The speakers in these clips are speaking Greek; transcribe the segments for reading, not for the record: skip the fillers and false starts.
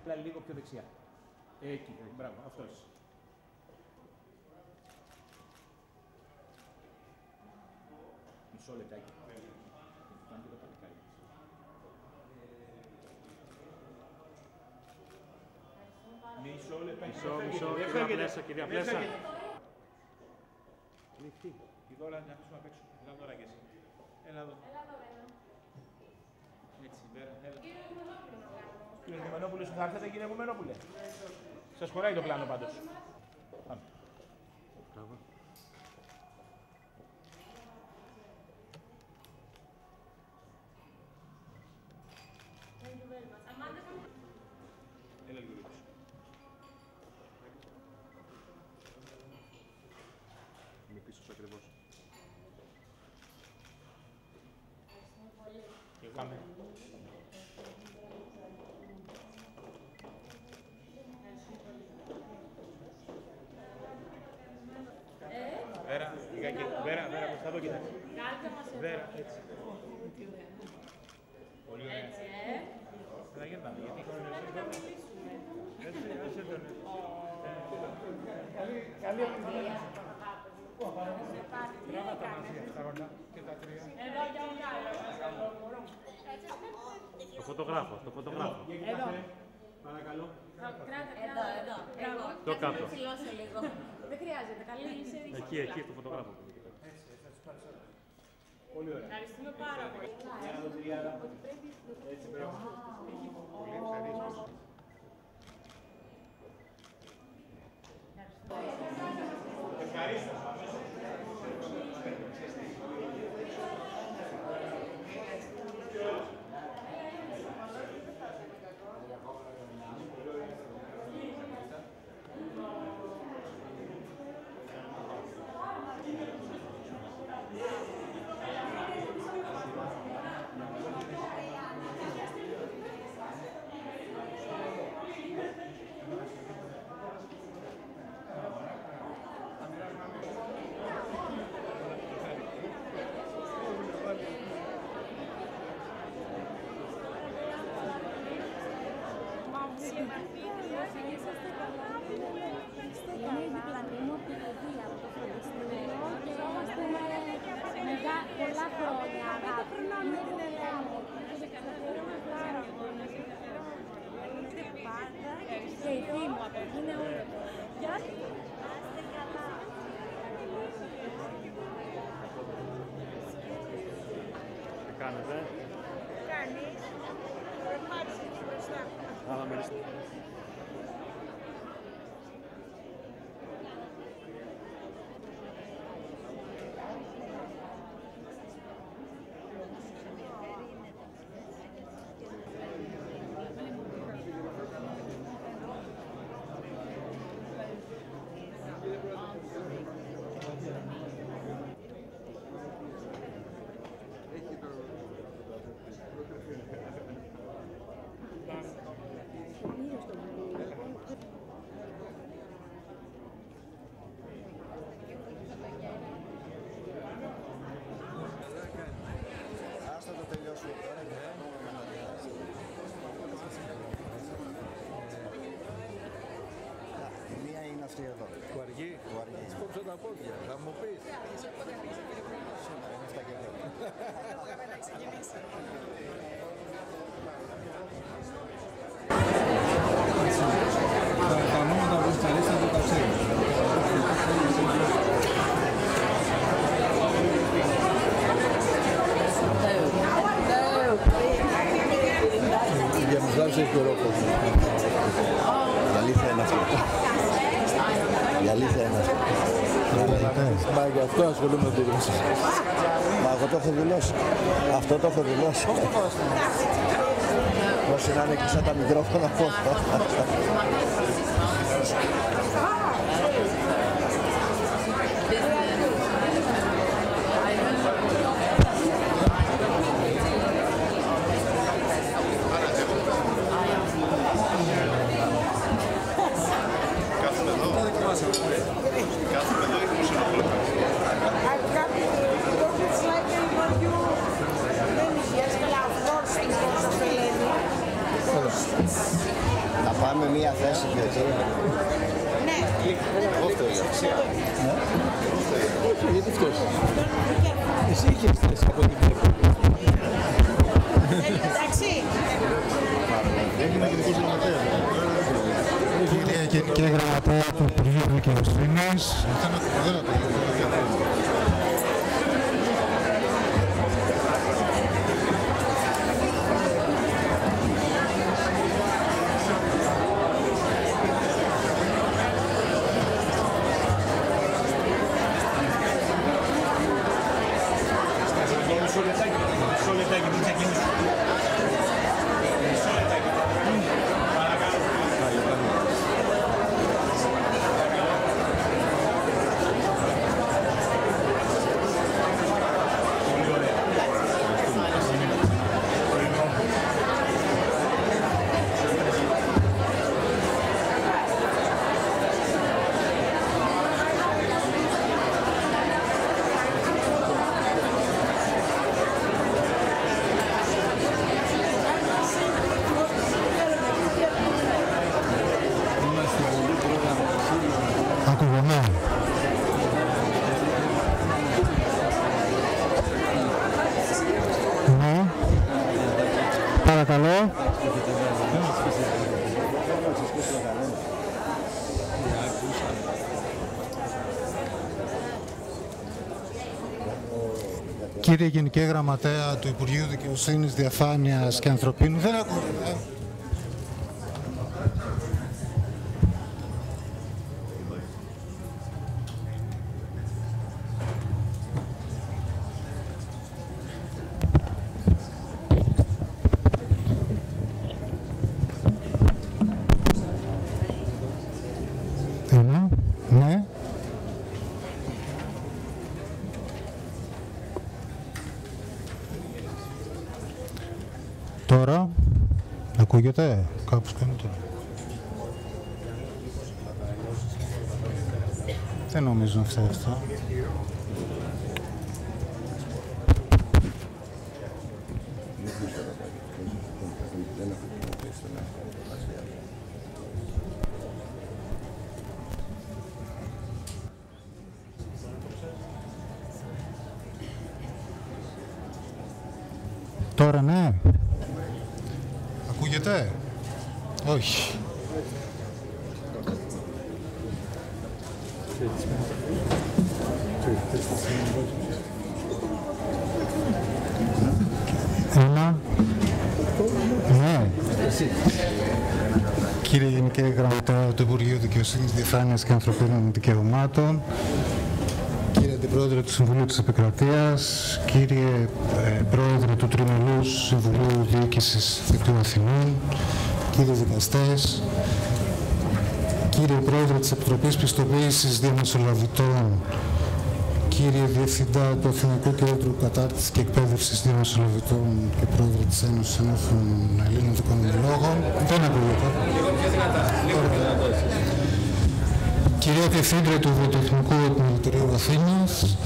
Απλά λίγο πιο δεξιά. Εκεί, μπράβο, αυτός. Μισό λεπτάκι. Φτάνει και το παλικάρι. Μισό λεπτάκι. Μισό, πλέσα, κυρία Πλέσα. Η Δώρα να αφήσουμε απ' έξω. Έλα τώρα και εσύ. Έλα εδώ. Έτσι, Βέρα, έλα. Κύριε Γουμενόπουλε, θα έρθετε κύριε Γουμενόπουλε. Σας χωράει το πλάνο πάντως. Πάμε. Μπράβο. Έλα λίγο πίσω. Είμαι πίσω σου ακριβώς. Πάμε. Βέρα, λιγάκι. Βέρα, προς τα εδώ κοιτάξτε. Βέρα, έτσι. Πολύ ωραία. Έτσι, θα γυρνάμε, γιατί έτσι, άσε τον. Καλή επιτυχία. Τράβα τα μαζί αυτά όλα και τα τρία. Εδώ κι άλλο. Το φωτογράφο, το φωτογράφο. Εδώ. Παρακαλώ. Εδώ. Το κάτω. Λίγο. Δεν χρειάζεται. Καλή λύση. Εκεί, το φωτογράφο. Πολύ ωραία. Ευχαριστούμε πάρα πολύ. Για να δω τριάρα. Έτσι, μπράβο. Πολύ ευχαριστώ. Ευχαριστώ. Είναι η διπλανή μου από την παιδεία, από το φροντιστήριο και είμαστε πολλά χρόνια αγάπη. Είναι την Ελλάδα και ξέρουμε πάρα πολύ. Είστε πάντα και η θύμη μου από εκεί είναι όλο. Γεια σας. Άστε καλά. Τι κάνετε? Κάνεις. Μάλιστα εκεί μπροστά. Άρα μεριστή. Άστα το τελειώσουμε τώρα και θα δούμε να η μία είναι αυτή εδώ. Του αργεί. Του αργεί. Σκόψω τα πόδια. Θα μου πεις. Σήμερα είναι 7 και 10. Τα ονόματα που θα τα ξέρεις. Για μας δώσεις ευκαιρόπος. Η αλήθεια είναι αυτό. Η αλήθεια είναι αυτό. Μα γι' αυτό ασχολούμαι με τη Ρώση. Μα εγώ το έχω δηλώσει. Αυτό το έχω δηλώσει. Όσοι να είναι κλειστά τα μικρόφωνα από αυτό. Κάθομαι εδώ ή μου συνοχωρώ. Να με μία θέση και έτσι. Ναι. Όχι, γιατί φταίς. Εσύ είχες θέση από την βλέπω. Εντάξει. Έγινε γενικός γραμματέας. Κύριε Γενική Γραμματέα του Υπουργείου Δικαιοσύνης. Παρακαλώ. Κύριε Γενική Γραμματέα του Υπουργείου Δικαιοσύνης, Διαφάνειας και Ανθρωπίνου, δεν ακούγεται. Ναι. Τώρα, ακούγεται, κάπως καλύτερα. Δεν νομίζω να φταίει αυτό. Τώρα ναι. Ακούγεται. Όχι. Ένα. Ναι. Κύριε Γενική Γραμματέα του Υπουργείου Δικαιοσύνης, Διαφάνειας και Ανθρωπίνων Δικαιωμάτων, κύριε Αντιπρόεδρε του Συμβουλίου της Επικρατείας, κύριε Πρόεδρε του Τριμελούς Συμβουλίου Διοίκησης Δικτύου Αθηνών, κύριοι δικαστές, κύριε Πρόεδρε της Επιτροπής Πιστοποίησης Διαμεσολαβητών, κύριε Διευθυντά του Αθηνικού Κέντρου Κατάρτισης και Εκπαίδευσης Διαμεσολαβητών και Πρόεδρε της Ένωσης Ενώθων Ελλήνων Δικονομολόγων. Δεν ακούγεται. Κυρία Διευθύντρια του Βιοτεχνικού Επιμελητηρίου Αθήνας,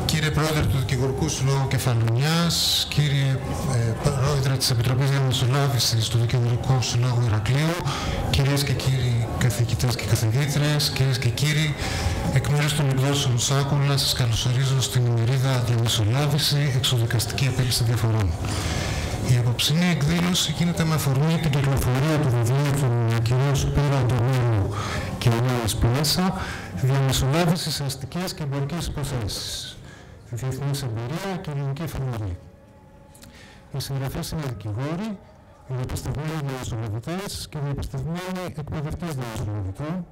κύριε Πρόεδρε του Δικηγορικού Συλλόγου Κεφαλονιάς, κύριε Πρόεδρε της Επιτροπής Διαμεσολάβησης του Δικηγορικού Συλλόγου Ηρακλείου, κυρίες και κύριοι καθηγητές και καθηγήτρες, κυρίες και κύριοι, εκ μέρους των εκδόσεων Σάκουλα, σας καλωσορίζω στην ημερίδα Διαμεσολάβηση, Εξοδικαστική Επίλυση Διαφορών. Η απόψινή εκδήλωση γίνεται με αφορμή την κυκλοφορία του βιβλίου του κ. Σπύρου Αντωνίου και Ελένης Πίεσα, διαμεσολάβηση σε αστικές και εμπορικές υποθέσεις, διεθνής εμπειρία και ελληνική εφαρμογή. Οι συγγραφείς είναι δικηγόροι, διαπιστευμένοι διαμεσολαβητές και διαπιστευμένοι εκπαιδευτές διαμεσολαβητών,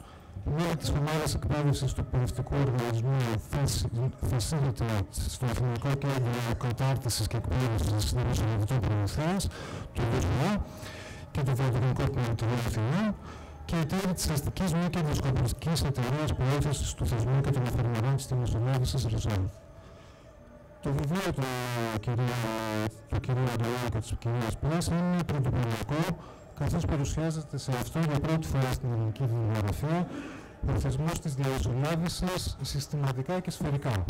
μέλη της ομάδας εκπαίδευσης του εκπαιδευτικού οργανισμού Facilitate στο Εθνικό Κέντρο Κατάρτισης και Εκπαίδευσης Διαμεσολαβητών Προμηθείας, του ΔΕΣΜΑ και του Βιοτεχνικού Επιμελητηρίου Αθηνών, και εταίροι της αστικής μη κερδοσκοπιστικής εταιρείας προώθησης του θεσμού και των εφαρμογών της διαμεσολάβησης Resolve. Το βιβλίο του κυρίου Αντωνίου και της κυρίας Πίεσα είναι πρωτοποριακό, καθώς παρουσιάζεται σε αυτό για πρώτη φορά στην ελληνική βιβλιογραφία ο θεσμός της διαμεσολάβησης συστηματικά και σφαιρικά.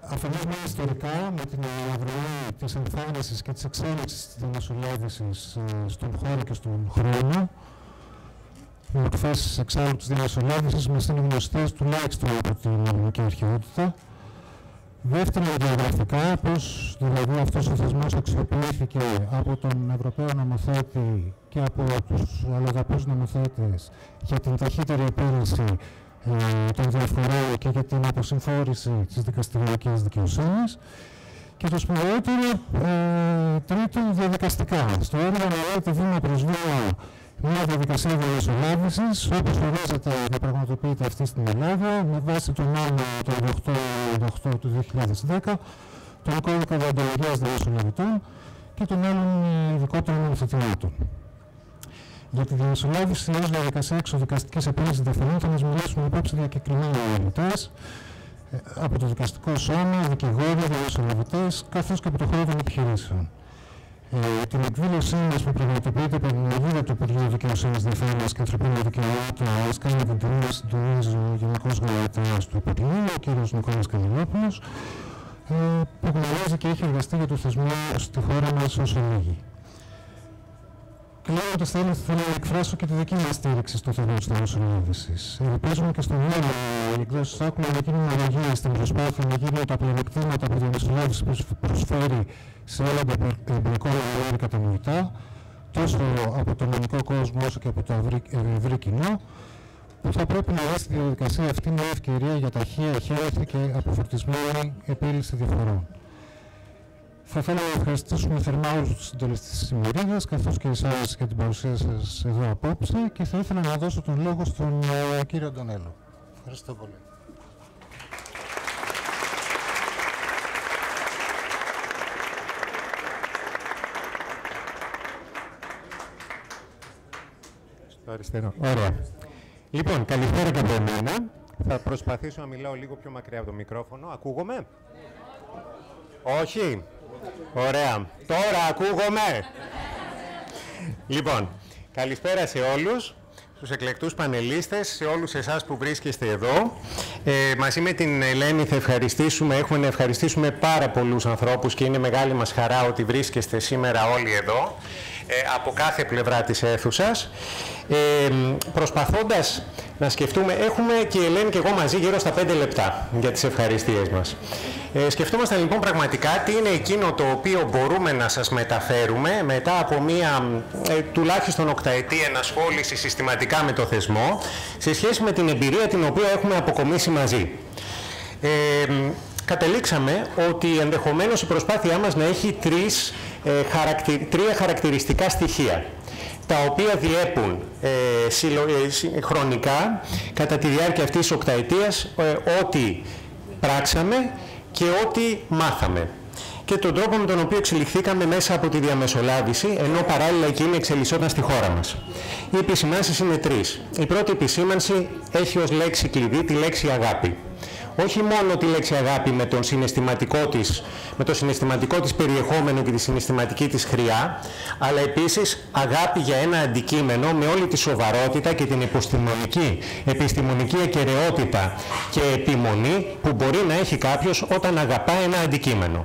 Αφενός με ιστορικά, με την αναδρομή της εμφάνισης και της εξέλιξης της διαμεσολάβησης στον χώρο και στον χρόνο. Οι εκφάσεις εξάλλου της διαμεσολάβησης μας είναι γνωστές τουλάχιστον από την ελληνική αρχαιότητα. Δεύτερον, γεωγραφικά, πώς δηλαδή αυτός ο θεσμός αξιοποιήθηκε από τον Ευρωπαίο νομοθέτη και από τους αλλοδαπούς νομοθέτες για την ταχύτερη επίλυση των διαφορών και για την αποσυμφόρηση της δικαστηριακής δικαιοσύνης. Και το σπουδαιότερο, τρίτον, διαδικαστικά. Στο έργο αναλύεται βήμα προς βήμα μια διαδικασία διαμεσολάβησης, όπως ορίζεται και πραγματοποιείται αυτή στην Ελλάδα, με βάση τον νόμο του 8 του 2010, τον κώδικα διοντολογίας διαμεσολαβητών και των άλλων ειδικότερων νομοθετημάτων. Για τη διαμεσολάβηση ως διαδικασία εξωδικαστικής επίλυσης διαφορών θα μας μιλήσουν υπόψη διακεκριμένοι ομιλητές από το δικαστικό σώμα, δικηγόροι, διαμεσολαβητές, καθώς και από το χώρο των επιχειρήσεων. Την εκδήλωσή μας που πραγματοποιείται από την Αιγύδα του Υπουργείου Δικαιοσύνης, Διαφάνειας και Ανθρωπίνων Δικαιωμάτων μας κάνει την τιμή να συντονίζει ο Γενικός Γραμματέας του Υπουργείου, ο κ. Νικόλας Κανελόπουλος, που γνωρίζει και έχει εργαστεί για το θεσμό στη χώρα μας όσο λίγοι. Κλείνοντας, θέλω να εκφράσω και τη δική μας στήριξη στο θεσμό της διαμεσολάβησης. Ελπίζουμε και στο μέλλον οι εκδόσεις Άκουλα να γίνουν αναλογία στην προσπάθεια να γίνουν τα πλεονεκτήματα που η διαμεσολάβηση προσφέρει σε όλα τα εμπλεκόμενα μέρη κατανοητά, τόσο από τον νομικό κόσμο όσο και από το ευρύ κοινό, που θα πρέπει να δει στη διαδικασία αυτή μια ευκαιρία για ταχεία, εχέρευτη και αποφορτισμένη επίλυση διαφορών. Θα ήθελα να ευχαριστήσουμε θερμά όλους τους συντονιστές της ημερίδας, καθώς και εσάς για την παρουσία σας εδώ απόψε, και θα ήθελα να δώσω τον λόγο στον κύριο Αντωνέλο. Ευχαριστώ πολύ. Στο αριστερό. Ωραία. Λοιπόν, καλησπέρα και από εμένα. Θα προσπαθήσω να μιλάω λίγο πιο μακριά από το μικρόφωνο. Ακούγομαι? Όχι. Ωραία. Τώρα ακούγομαι. Λοιπόν, καλησπέρα σε όλους, στους εκλεκτούς πανελίστες, σε όλους εσάς που βρίσκεστε εδώ. Μαζί με την Ελένη θα έχουμε να ευχαριστήσουμε πάρα πολλούς ανθρώπους και είναι μεγάλη μας χαρά ότι βρίσκεστε σήμερα όλοι εδώ, από κάθε πλευρά της αίθουσας. Προσπαθώντας να σκεφτούμε, έχουμε και η Ελένη και εγώ μαζί γύρω στα 5 λεπτά για τις ευχαριστίες μας. Σκεφτόμασταν λοιπόν πραγματικά τι είναι εκείνο το οποίο μπορούμε να σας μεταφέρουμε μετά από μία τουλάχιστον οκταετή ενασχόληση συστηματικά με το θεσμό, σε σχέση με την εμπειρία την οποία έχουμε αποκομίσει μαζί. Καταλήξαμε ότι ενδεχομένως η προσπάθειά μας να έχει τρία χαρακτηριστικά στοιχεία, τα οποία διέπουν χρονικά κατά τη διάρκεια αυτής της οκταετίας ό,τι πράξαμε και ό,τι μάθαμε και τον τρόπο με τον οποίο εξελιχθήκαμε μέσα από τη διαμεσολάβηση, ενώ παράλληλα εκείνη εξελισσόταν στη χώρα μας. Οι επισημάνσεις είναι τρεις. Η πρώτη επισήμανση έχει ως λέξη κλειδί τη λέξη αγάπη. Όχι μόνο τη λέξη αγάπη με το συναισθηματικό της περιεχόμενο και τη συναισθηματική της χρειά, αλλά επίσης αγάπη για ένα αντικείμενο με όλη τη σοβαρότητα και την επιστημονική ακεραιότητα και επιμονή που μπορεί να έχει κάποιος όταν αγαπά ένα αντικείμενο.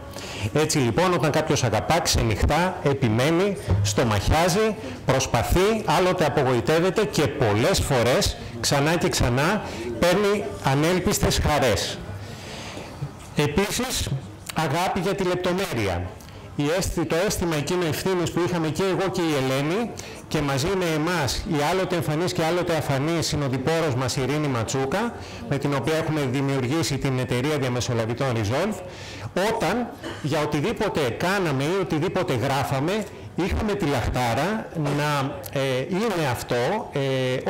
Έτσι λοιπόν, όταν κάποιος αγαπά, ξενυχτά, επιμένει, στομαχιάζει, προσπαθεί, άλλοτε απογοητεύεται και πολλές φορές, ξανά και ξανά, παίρνει ανέλπιστες χαρές. Επίσης, αγάπη για τη λεπτομέρεια. Το αίσθημα εκείνο ευθύνης που είχαμε και εγώ και η Ελένη, και μαζί με εμάς η άλλοτε εμφανής και άλλοτε αφανής συνοδοιπόρος μας Ειρήνη Ματσούκα, με την οποία έχουμε δημιουργήσει την εταιρεία διαμεσολαβητών Resolve, όταν για οτιδήποτε κάναμε ή οτιδήποτε γράφαμε, είχαμε τη λαχτάρα να είναι αυτό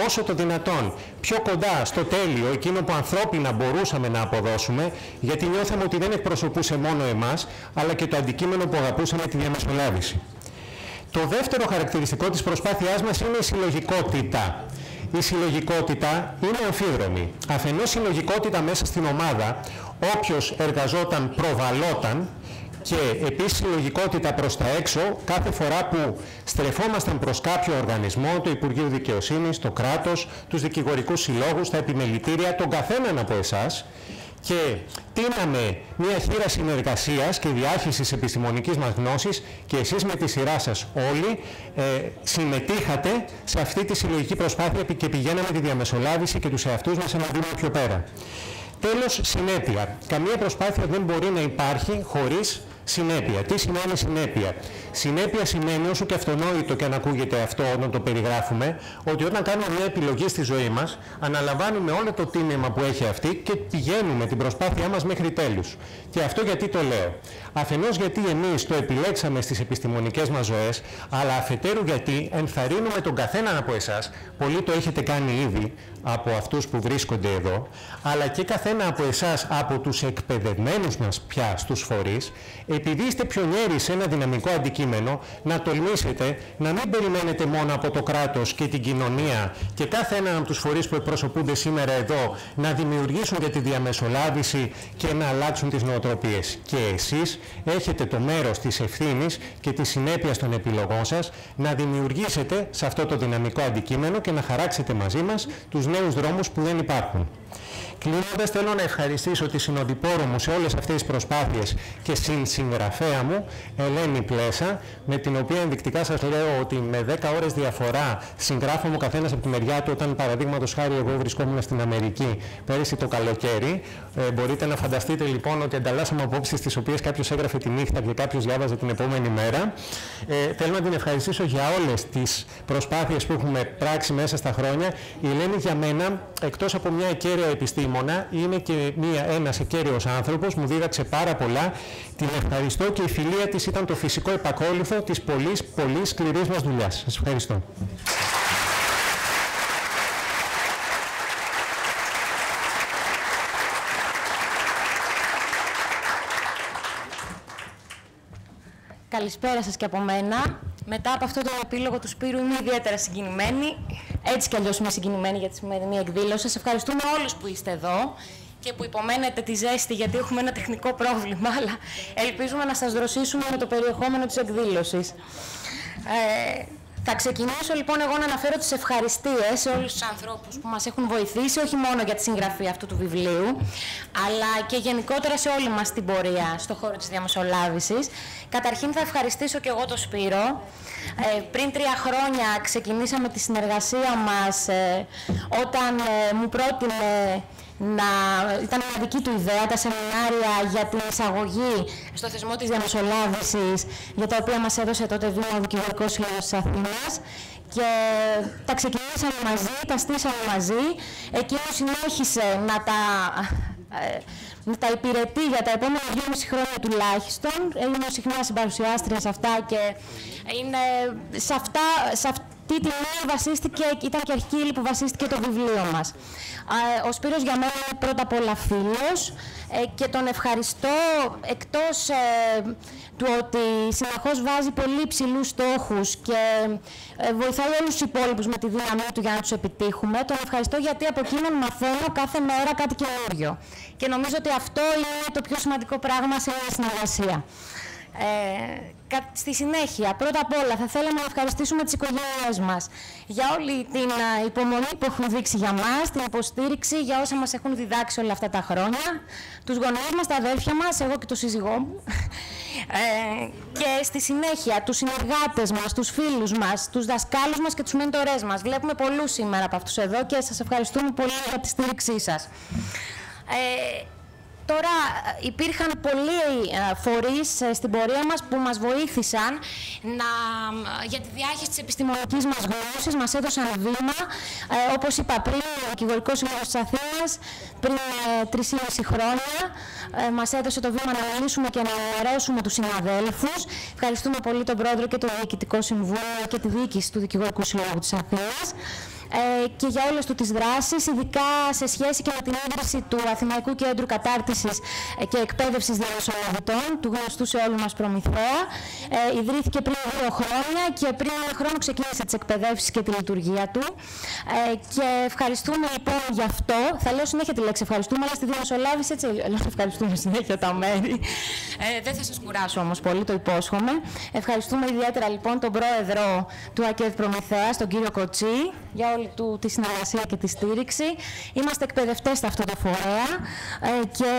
όσο το δυνατόν πιο κοντά στο τέλειο, εκείνο που ανθρώπινα μπορούσαμε να αποδώσουμε, γιατί νιώθαμε ότι δεν εκπροσωπούσε μόνο εμάς, αλλά και το αντικείμενο που αγαπούσαμε, τη διαμεσολάβηση. Το δεύτερο χαρακτηριστικό της προσπάθειάς μας είναι η συλλογικότητα. Η συλλογικότητα είναι αμφίδρομη. Αφενός συλλογικότητα μέσα στην ομάδα, όποιος εργαζόταν προβαλόταν, και επίσης συλλογικότητα προς τα έξω κάθε φορά που στρεφόμασταν προς κάποιο οργανισμό, το Υπουργείο Δικαιοσύνης, το κράτος, τους δικηγορικούς συλλόγους, τα επιμελητήρια, τον καθέναν από εσάς, και τίναμε μια χείρα συνεργασίας και διάχυσης επιστημονικής μας γνώσης και εσείς με τη σειρά σας όλοι συμμετείχατε σε αυτή τη συλλογική προσπάθεια και πηγαίναμε τη διαμεσολάβηση και τους εαυτούς μας ένα βήμα πιο πέρα. Τέλος, συνέπεια. Καμία προσπάθεια δεν μπορεί να υπάρχει χωρίς συνέπεια. Τι σημαίνει συνέπεια? Συνέπεια σημαίνει, όσο και αυτονόητο και αν ακούγεται αυτό όταν το περιγράφουμε, ότι όταν κάνουμε μια επιλογή στη ζωή μας, αναλαμβάνουμε όλο το τίμημα που έχει αυτή και πηγαίνουμε την προσπάθειά μας μέχρι τέλους. Και αυτό γιατί το λέω? Αφενός γιατί εμείς το επιλέξαμε στις επιστημονικές μας ζωές, αλλά αφετέρου γιατί ενθαρρύνουμε τον καθέναν από εσάς, πολλοί το έχετε κάνει ήδη από αυτούς που βρίσκονται εδώ, αλλά και καθένα από εσάς, από τους εκπαιδευμένους μας πια στους φορείς, επειδή είστε πιονιέροι σε ένα δυναμικό αντικείμενο, να τολμήσετε να μην περιμένετε μόνο από το κράτος και την κοινωνία και κάθε έναν από τους φορείς που εκπροσωπούνται σήμερα εδώ να δημιουργήσουν για τη διαμεσολάβηση και να αλλάξουν τις νοοτροπίες. Και εσείς έχετε το μέρος της ευθύνης και της συνέπειας των επιλογών σας να δημιουργήσετε σε αυτό το δυναμικό αντικείμενο και να χαράξετε μαζί μας τους νέους δρόμους που δεν υπάρχουν. Κλείνοντας, θέλω να ευχαριστήσω τη συνοδοιπόρο μου σε όλες αυτές τις προσπάθειες και συγγραφέα μου, Ελένη Πλέσα, με την οποία ενδεικτικά σας λέω ότι με 10 ώρες διαφορά συγγράφομαι ο καθένας από τη μεριά του, όταν παραδείγματος χάρη εγώ βρισκόμουν στην Αμερική πέρυσι το καλοκαίρι. Μπορείτε να φανταστείτε λοιπόν ότι ανταλλάσσαμε απόψεις τις οποίες κάποιος έγραφε τη νύχτα και κάποιος διάβαζε την επόμενη μέρα. Θέλω να την ευχαριστήσω για όλες τις προσπάθειες που έχουμε πράξει μέσα στα χρόνια. Η Ελένη για μένα, εκτός από μια εκέραια επιστήμονα, είναι και ένας εκέραιος άνθρωπος, μου δίδαξε πάρα πολλά. Την ευχαριστώ και η φιλία της ήταν το φυσικό επακόλουθο της πολύ σκληρής μας δουλειάς. Σας ευχαριστώ. Καλησπέρα σας και από μένα. Μετά από αυτό το επίλογο του Σπύρου είμαι ιδιαίτερα συγκινημένη. Έτσι κι αλλιώς είμαι συγκινημένη για τη σημερινή εκδήλωση. Σας ευχαριστούμε όλους που είστε εδώ και που υπομένετε τη ζέστη, γιατί έχουμε ένα τεχνικό πρόβλημα, αλλά ελπίζουμε να σας δροσίσουμε με το περιεχόμενο της εκδήλωσης. Θα ξεκινήσω λοιπόν εγώ να αναφέρω τις ευχαριστίες σε όλους τους ανθρώπους που μας έχουν βοηθήσει, όχι μόνο για τη συγγραφή αυτού του βιβλίου, αλλά και γενικότερα σε όλη μας την πορεία στον χώρο της διαμεσολάβησης. Καταρχήν θα ευχαριστήσω και εγώ τον Σπύρο. Πριν 3 χρόνια ξεκινήσαμε τη συνεργασία μας όταν μου πρότεινε ήταν μια δική του ιδέα, τα σεμινάρια για την εισαγωγή στο θεσμό της διαμεσολάβησης, για τα οποία μας έδωσε τότε βήμα ο Δικηγορικός Σύλλογος της Αθήνας, και τα ξεκινήσαμε μαζί, τα στήσαμε μαζί. Εκείνος συνέχισε να τα υπηρετεί για τα επόμενα 2,5 χρόνια τουλάχιστον. Είμαι συχνά συμπαρουσιάστρια σε αυτά και είναι σε αυτή τη νέα βασίστηκε, ήταν και αρχική ύλη που βασίστηκε το βιβλίο μας. Ο Σπύρος για μένα είναι πρώτα απ' όλα φίλος και τον ευχαριστώ, εκτός του ότι συνεχώς βάζει πολύ υψηλούς στόχους και βοηθάει όλους τους υπόλοιπους με τη δύναμή του για να τους επιτύχουμε. Τον ευχαριστώ γιατί από εκείνον μαθαίνω κάθε μέρα κάτι καινούριο. Και νομίζω ότι αυτό είναι το πιο σημαντικό πράγμα σε μια συνεργασία. Στη συνέχεια, πρώτα απ' όλα, θα θέλαμε να ευχαριστήσουμε τις οικογένειές μας για όλη την υπομονή που έχουν δείξει για μας, την υποστήριξη, για όσα μας έχουν διδάξει όλα αυτά τα χρόνια, τους γονείς μας, τα αδέρφια μας, εγώ και το σύζυγό μου, και στη συνέχεια τους συνεργάτες μας, τους φίλους μας, τους δασκάλους μας και τους μέντορές μας. Βλέπουμε πολλούς σήμερα από αυτούς εδώ και σας ευχαριστούμε πολύ για τη στήριξή σας. Τώρα υπήρχαν πολλοί φορείς στην πορεία μας που μας βοήθησαν για τη διάχυση της επιστημονικής μας γνώσης, μας έδωσαν βήμα. Όπως είπα πριν, ο Δικηγορικός Σύλλογος της Αθήνας πριν 3,5 χρόνια μας έδωσε το βήμα να μιλήσουμε και να ενημερώσουμε τους συναδέλφους. Ευχαριστούμε πολύ τον Πρόεδρο και το Διοικητικό Συμβούλιο και τη διοίκηση του Δικηγορικού Συλλόγου της Αθήνας. Και για όλες του τις δράσεις, ειδικά σε σχέση και με την ίδρυση του Αθηναϊκού Κέντρου Κατάρτισης και Εκπαίδευσης Διαμεσολαβητών, του γνωστού σε όλους μας Προμηθέα. Ιδρύθηκε πριν 2 χρόνια και πριν 1 χρόνο ξεκίνησε τις εκπαιδεύσεις και τη λειτουργία του. Και ευχαριστούμε λοιπόν γι' αυτό. Θα λέω συνέχεια τη λέξη ευχαριστούμε, αλλά στη διαμεσολάβηση έτσι ευχαριστούμε συνέχεια τα μέρη. Δεν θα σας κουράσω όμως πολύ, το υπόσχομαι. Ευχαριστούμε ιδιαίτερα λοιπόν τον Πρόεδρο του ΑΚΕΔ Προμηθέας, τον κύριο Κοτσί, για όλη τη συνεργασία και τη στήριξη. Είμαστε εκπαιδευτές σε αυτό το φορέα και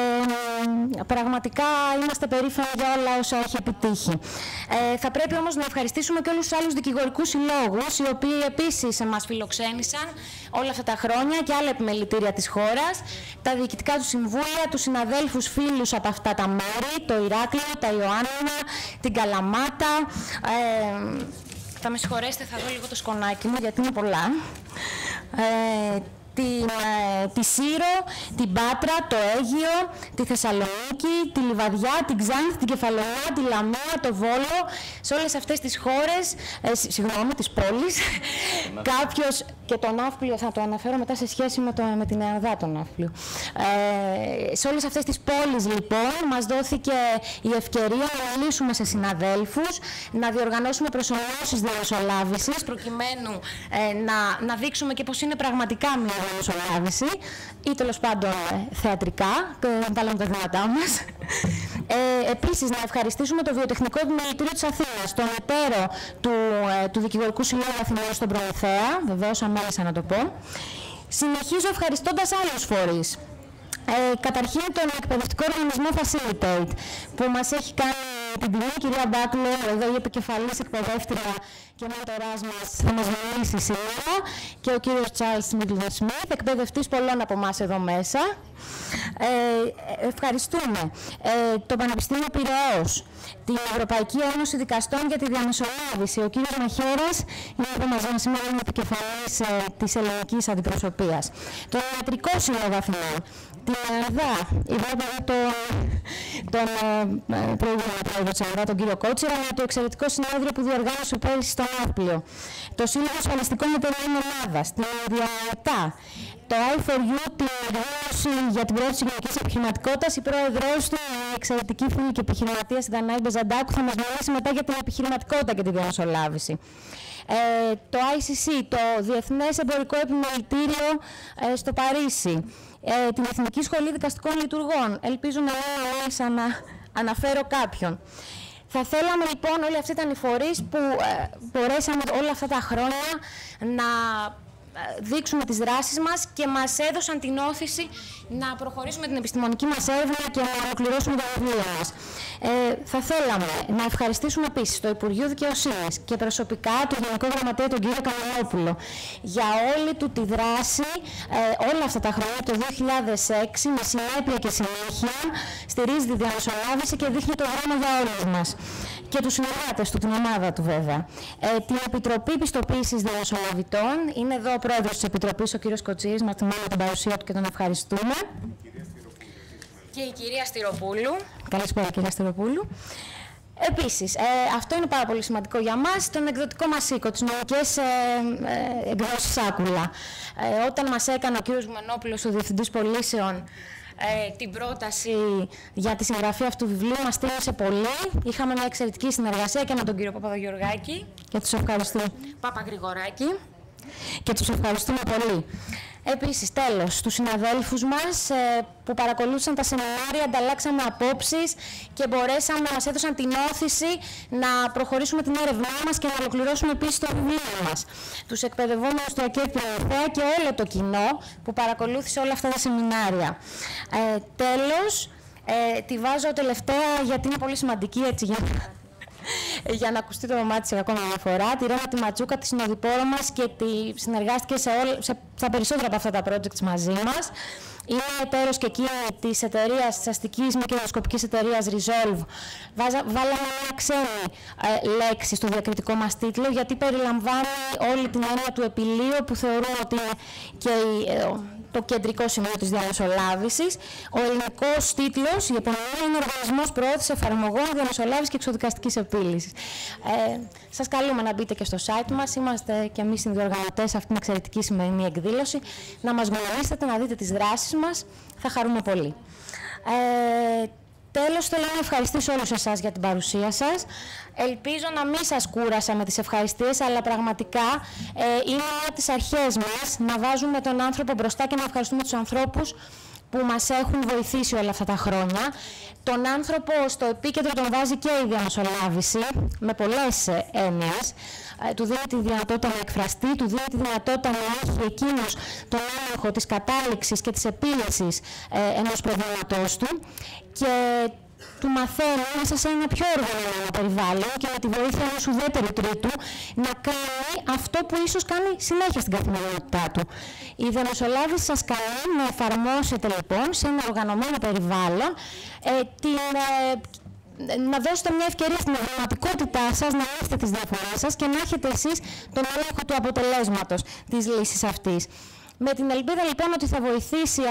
πραγματικά είμαστε περήφανοι για όλα όσα έχει επιτύχει. Θα πρέπει όμως να ευχαριστήσουμε και όλους τους άλλους δικηγορικούς συλλόγους, οι οποίοι επίσης μας φιλοξένησαν όλα αυτά τα χρόνια και άλλα επιμελητήρια της χώρας, τα διοικητικά του συμβούλια, τους συναδέλφους φίλους από αυτά τα μέρη, το Ηράκλειο, τα Ιωάννινα, την Καλαμάτα. Θα με συγχωρέσετε, θα δω λίγο το σκονάκι μου, γιατί είναι πολλά. Τη Σύρο, την Πάτρα, το Αίγυο, τη Θεσσαλονίκη, τη Λιβαδιά, την Ξάνθη, την Κεφαλαιονιά, τη Λαμία, το Βόλο, σε όλες αυτές τις χώρες, τις πόλεις, κάποιος, και τον Ναύπλιο θα το αναφέρω μετά σε σχέση με την ΕΑΔΑ τον Ναύπλιο. Σε όλες αυτές τις πόλεις λοιπόν μας δόθηκε η ευκαιρία να μιλήσουμε σε συναδέλφους, να διοργανώσουμε προσωμιώσεις διαμεσολάβησης, προκειμένου να δείξουμε και πώς είναι πραγματικά μια διαμεσολάβηση ή τέλος πάντων θεατρικά, βάλαμε τα δυνατά μας. Επίσης, να ευχαριστήσουμε το Βιοτεχνικό Επιμελητήριο της Αθήνας, τον εταίρο του Δικηγορικού Συλλόγου Αθηναίων στον Προμηθέα, βεβαίως αμέλησα να το πω. Συνεχίζω ευχαριστώντας άλλους φορείς. Καταρχήν τον εκπαιδευτικό οργανισμό Facilitate, που μας έχει κάνει την τιμή, η κυρία Μπάκλο, εδώ η επικεφαλής εκπαιδεύτρια και μέντορας μας, θα μας μιλήσει σήμερα, και ο κύριος Charles Middleton-Smith, εκπαιδευτής πολλών από εμάς εδώ μέσα. Ευχαριστούμε το Πανεπιστήμιο Πειραιώς, την Ευρωπαϊκή Ένωση Δικαστών για τη Διαμεσολάβηση. Ο κύριος Μαχαίρας είναι εδώ μαζί μας σήμερα, είναι επικεφαλής της ελληνικής αντιπροσωπείας. Το Ιατρικό Σύλλογο Αθηνών, την ΕΑΔΑ, είδαμε τον προηγούμενο πρόεδρο της ΕΑΔΑ, τον κύριο Κότσερα, με το εξαιρετικό συνέδριο που διοργάνωσε πέρυσι στο Ναύπλιο. Το Σύλλογο Ασφαλιστικών Εταιρεών Ελλάδας, την ΔΙΑΕΤΑ, το I4U, την οργάνωση για την πρόθεση κοινωνικής επιχειρηματικότητας. Η πρόεδρος του, η εξαιρετική φίλη και επιχειρηματία η Δανάη Μπεζαντάκου, θα μας μιλήσει μετά για την επιχειρηματικότητα και τη διαμεσολάβηση. Το ICC, το Διεθνές Εμπορικό Επιμελητήριο στο Παρίσι, την Εθνική Σχολή Δικαστικών Λειτουργών. Ελπίζω να αναφέρω κάποιον. Θα θέλαμε λοιπόν, όλοι αυτοί ήταν οι φορείς που μπορέσαμε όλα αυτά τα χρόνια να δείξουμε τις δράσεις μας και μας έδωσαν την όθηση να προχωρήσουμε την επιστημονική μας έρευνα και να ολοκληρώσουμε τα βιβλία μας. Θα θέλαμε να ευχαριστήσουμε επίσης το Υπουργείο Δικαιοσύνης και προσωπικά τον Γενικό Γραμματέα, τον κύριο Κανονόπουλο, για όλη του τη δράση όλα αυτά τα χρόνια, το 2006, με συνέπεια και συνέχεια, στηρίζει τη διαμεσολάβηση και δείχνει το δρόμο για όλους μας. Και τους συνεργάτες του, την ομάδα του βέβαια. Την Επιτροπή Πιστοποίησης Διαμεσολαβητών, είναι εδώ ο πρόεδρος της Επιτροπής, ο κύριος Κοτσίρης, μας θυμάμαι την παρουσία του και τον ευχαριστούμε. Και η κυρία Στυροπούλου. Καλησπέρα, κυρία Στυροπούλου. Επίσης, αυτό είναι πάρα πολύ σημαντικό για μας, τον εκδοτικό μας οίκο, τις νομικές εκδόσεις Σάκουλα. Όταν μας έκανε ο κύριος Βουμενόπουλος, ο Διευθυντής Πωλήσεων, την πρόταση για τη συγγραφή αυτού του βιβλίου, μας στήριξε πολύ. Είχαμε μια εξαιρετική συνεργασία και με τον κύριο Παπαδογεωργάκη και τους ευχαριστούμε. Παπαγρηγοράκη, και τους ευχαριστούμε πολύ. Επίσης, τέλος, στους συναδέλφους μας που παρακολούθησαν τα σεμινάρια, ανταλλάξαμε απόψεις και μπορέσαμε, μας έδωσαν την όθηση να προχωρήσουμε την έρευνά μας και να ολοκληρώσουμε επίσης το βιβλίο μας. Τους εκπαιδευόμενους του ΑΚΕ και όλο το κοινό που παρακολούθησε όλα αυτά τα σεμινάρια. Τέλος, τη βάζω τελευταία γιατί είναι πολύ σημαντική, έτσι, για να ακουστεί το όνομά της ακόμα μια φορά, τη Ρώνα τη Ματσούκα, τη συνοδοιπόρο μας και συνεργάστηκε στα περισσότερα από αυτά τα projects μαζί μας. Είναι εταίρος και εκείνη της εταιρείας, της αστικής μη κερδοσκοπικής εταιρείας Resolve. Βάλαμε μια ξένη λέξη στο διακριτικό μας τίτλο, γιατί περιλαμβάνει όλη την έννοια του επιλείου που θεωρούμε ότι είναι και το κεντρικό σημείο της διαμεσολάβησης. Ο ελληνικός τίτλος, η επωνυμία, είναι Οργανισμός Προώθησης Εφαρμογών Διαμεσολάβησης και Εξοδικαστικής Επίλυσης. Σας καλούμε να μπείτε και στο site μας. Είμαστε και εμείς συνδιοργανωτές σε αυτήν την εξαιρετική σημερινή εκδήλωση. Να μας γνωρίσετε, να δείτε τις δράσεις μας. Θα χαρούμε πολύ. Τέλος, θέλω να ευχαριστήσω όλους εσάς για την παρουσία σας. Ελπίζω να μην σας κούρασα με τις ευχαριστίες, αλλά πραγματικά είναι μια από τις αρχές μας να βάζουμε τον άνθρωπο μπροστά και να ευχαριστούμε τους ανθρώπους που μας έχουν βοηθήσει όλα αυτά τα χρόνια. Τον άνθρωπο στο επίκεντρο τον βάζει και η διαμεσολάβηση, με πολλές έννοιες. Του δίνει τη δυνατότητα να εκφραστεί, του δίνει τη δυνατότητα να έχει εκείνος τον έλεγχο της κατάληξης και της επίλυσης ενός προβλήματός του και του μαθαίνει μέσα σε ένα πιο οργανωμένο περιβάλλον και με τη βοήθεια ενός ουδέτερου τρίτου να κάνει αυτό που ίσως κάνει συνέχεια στην καθημερινότητά του. Η διαμεσολάβηση σας καλεί να εφαρμόσετε λοιπόν σε ένα οργανωμένο περιβάλλον να δώσετε μια ευκαιρία στην εγγραμματικότητά σας, να λύσετε τις διαφορές σας και να έχετε εσείς τον έλεγχο του αποτελέσματος της λύσης αυτής. Με την ελπίδα λοιπόν ότι θα βοηθήσει